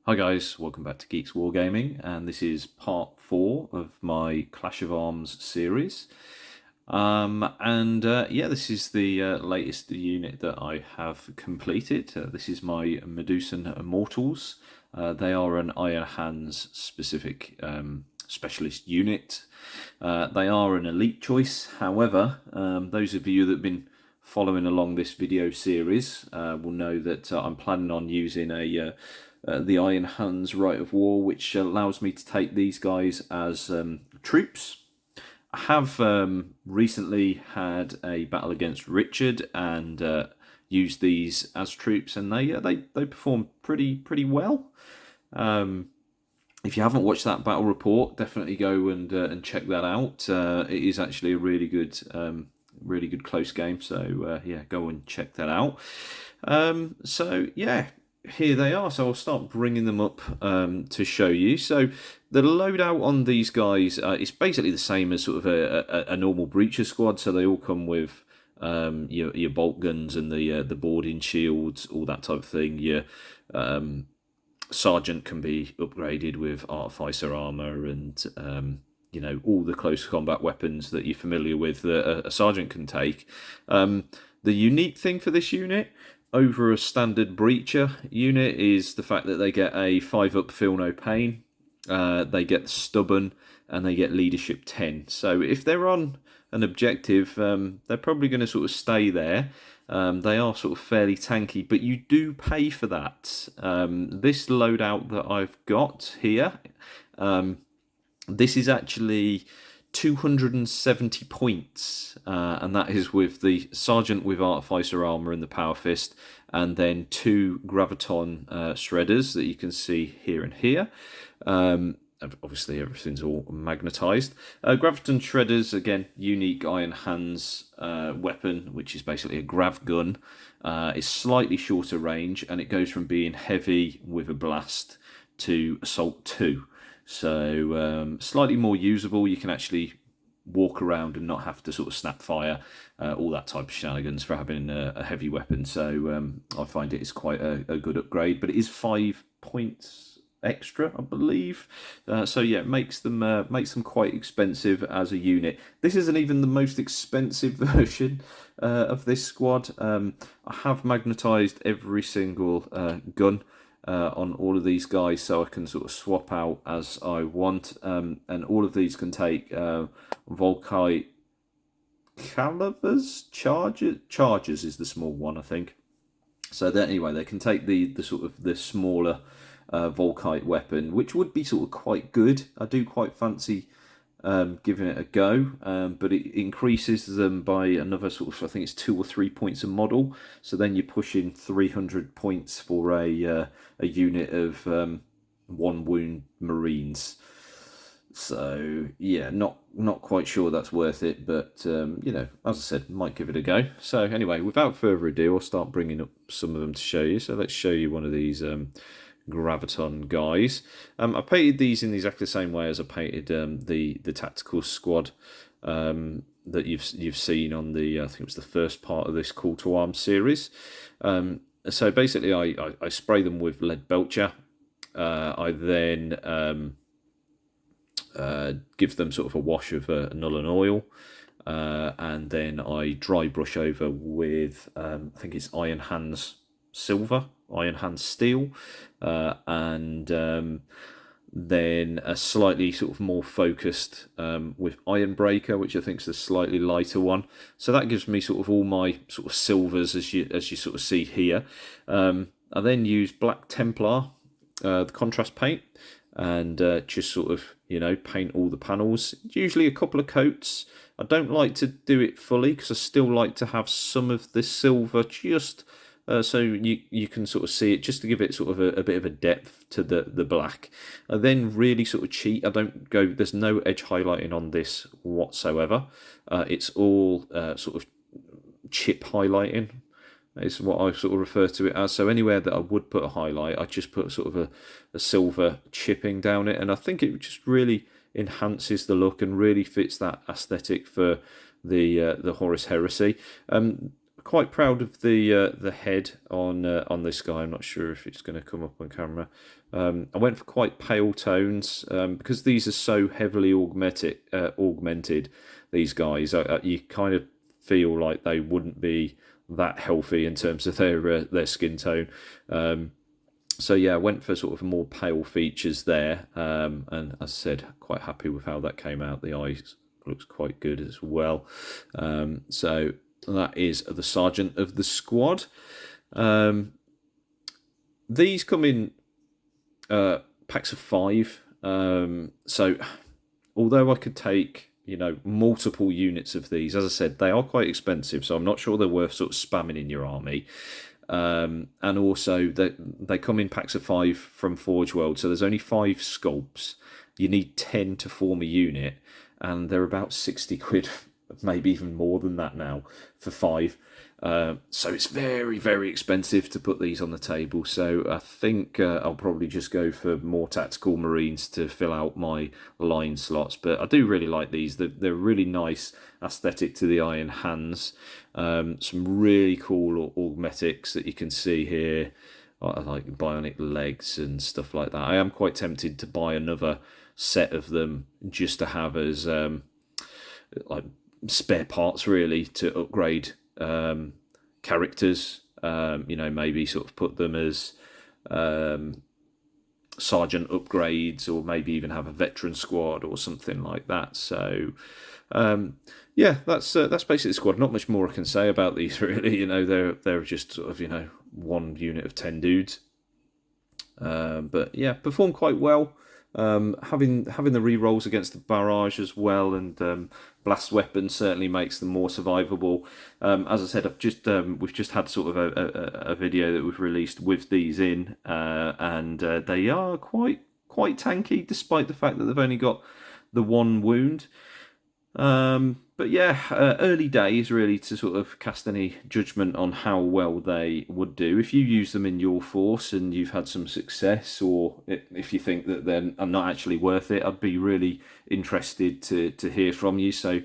Hi guys, welcome back to Geeks Wargaming, and this is part 4 of my Clash of Arms series. This is the latest unit that I have completed. This is my Medusan Immortals. They are an Iron Hands specific specialist unit. They are an elite choice. However, those of you that have been following along this video series will know that I'm planning on using the Iron Hands Right of War, which allows me to take these guys as troops. I have recently had a battle against Richard and used these as troops, and they perform pretty well. If you haven't watched that battle report, definitely go and check that out. It is actually a really good close game. So yeah, go and check that out. Here they are. So I'll start bringing them up to show you. So the loadout on these guys is basically the same as sort of a normal breacher squad. So they all come with your bolt guns and the boarding shields, all that type of thing. Your sergeant can be upgraded with artificer armor and all the close combat weapons that you're familiar with that a sergeant can take. The unique thing for this unit over a standard breacher unit is the fact that they get a 5-up feel no pain, they get stubborn, and they get leadership 10. So if they're on an objective, they're probably going to sort of stay there. They are sort of fairly tanky, but you do pay for that. This loadout that I've got here, this is actually 270 points, and that is with the Sergeant with Artificer Armour and the Power Fist, and then 2 Graviton Shredders that you can see here and here. Obviously, everything's all magnetised. Graviton Shredders, again, unique Iron Hands weapon, which is basically a grav gun. It's slightly shorter range, and it goes from being heavy with a blast to Assault 2. So slightly more usable. You can actually walk around and not have to sort of snap fire, all that type of shenanigans for having a heavy weapon. So I find it is quite a good upgrade, but it is 5 points extra, I believe. So yeah, it makes them quite expensive as a unit. This isn't even the most expensive version of this squad. I have magnetised every single gun on all of these guys, so I can sort of swap out as I want, and all of these can take Volkite calibers. Charges is the small one, I think. So that anyway, they can take the sort of the smaller Volkite weapon, which would be sort of quite good. I do quite fancy giving it a go, but it increases them by another sort of, I think it's 2 or 3 points a model. So then you're pushing 300 points for a unit of 1 wound Marines. So yeah, not quite sure that's worth it, but as I said, might give it a go. So anyway, without further ado, I'll start bringing up some of them to show you. So let's show you one of these Graviton guys. I painted these in exactly the same way as I painted the tactical squad that you've seen on the I think it was the first part of this Call to Arms series. So basically, I spray them with lead belcher. I then give them sort of a wash of Nuln Oil, and then I dry brush over with I think it's Iron Hands Silver, Iron Hands Steel, and then a slightly sort of more focused with Iron Breaker, which I think is a slightly lighter one. So that gives me sort of all my sort of silvers as you sort of see here. I then use Black Templar, the contrast paint, and just sort of paint all the panels. Usually a couple of coats. I don't like to do it fully because I still like to have some of the silver just so you can sort of see it, just to give it sort of a bit of a depth to the black. I then really sort of cheat. I don't go, there's no edge highlighting on this whatsoever. It's all sort of chip highlighting is what I sort of refer to it as. So anywhere that I would put a highlight, I just put sort of a silver chipping down it, and I think it just really enhances the look and really fits that aesthetic for the Horus Heresy. Quite proud of the head on this guy. I'm not sure if it's going to come up on camera. I went for quite pale tones because these are so heavily augmented. These guys, you kind of feel like they wouldn't be that healthy in terms of their skin tone. So yeah, I went for sort of more pale features there, and as I said, quite happy with how that came out. The eyes looks quite good as well. So that is the Sergeant of the Squad. These come in packs of 5. So although I could take multiple units of these, as I said, they are quite expensive, so I'm not sure they're worth sort of spamming in your army. And also they come in packs of 5 from Forge World, so there's only 5 sculpts. You need 10 to form a unit, and they're about 60 quid, maybe even more than that now for 5. So it's very, very expensive to put these on the table. So I think I'll probably just go for more tactical marines to fill out my line slots. But I do really like these. They're really nice aesthetic to the eye and hands. Some really cool augmetics that you can see here, like bionic legs and stuff like that. I am quite tempted to buy another set of them just to have as like spare parts, really, to upgrade characters. Maybe sort of put them as sergeant upgrades, or maybe even have a veteran squad or something like that. So yeah, that's basically the squad. Not much more I can say about these, really. They're just sort of one unit of 10 dudes. But yeah, performed quite well. Having the re-rolls against the barrage as well, and blast weapon certainly makes them more survivable. As I said, we've just had sort of a video that we've released with these in, and they are quite tanky, despite the fact that they've only got the 1 wound. But yeah, early days really to sort of cast any judgment on how well they would do. If you use them in your force and you've had some success, or if you think that they're not actually worth it, I'd be really interested to hear from you. So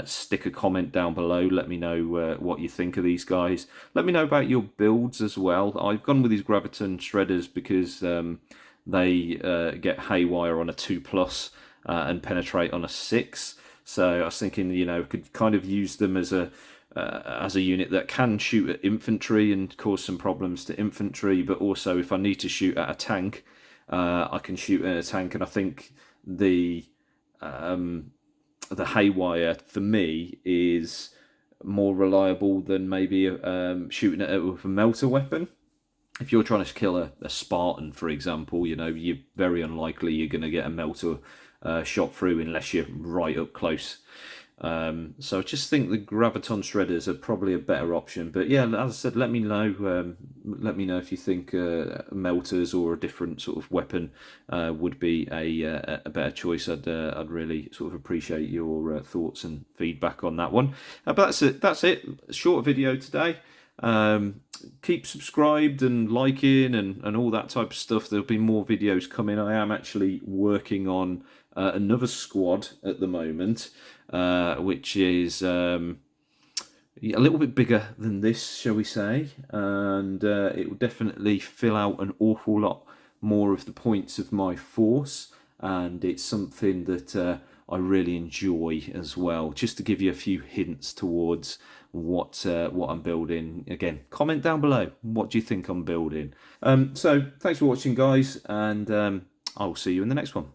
stick a comment down below. Let me know what you think of these guys. Let me know about your builds as well. I've gone with these Graviton Shredders because they get Haywire on a 2+, and Penetrate on a 6. So I was thinking, could kind of use them as a unit that can shoot at infantry and cause some problems to infantry, but also if I need to shoot at a tank, I can shoot at a tank. And I think the Haywire for me is more reliable than maybe shooting at it with a melter weapon. If you're trying to kill a Spartan, for example, you're very unlikely you're going to get a melter shot through unless you're right up close. So I just think the Graviton Shredders are probably a better option. But yeah, as I said, let me know. Let me know if you think melters or a different sort of weapon would be a better choice. I'd really sort of appreciate your thoughts and feedback on that one. But that's it. A short video today. Keep subscribed and liking and all that type of stuff. There'll be more videos coming. I am actually working on another squad at the moment, which is a little bit bigger than this, shall we say, and it will definitely fill out an awful lot more of the points of my force, and it's something that I really enjoy as well. Just to give you a few hints towards what I'm building. Again, comment down below. What do you think I'm building? So thanks for watching, guys, and I'll see you in the next one.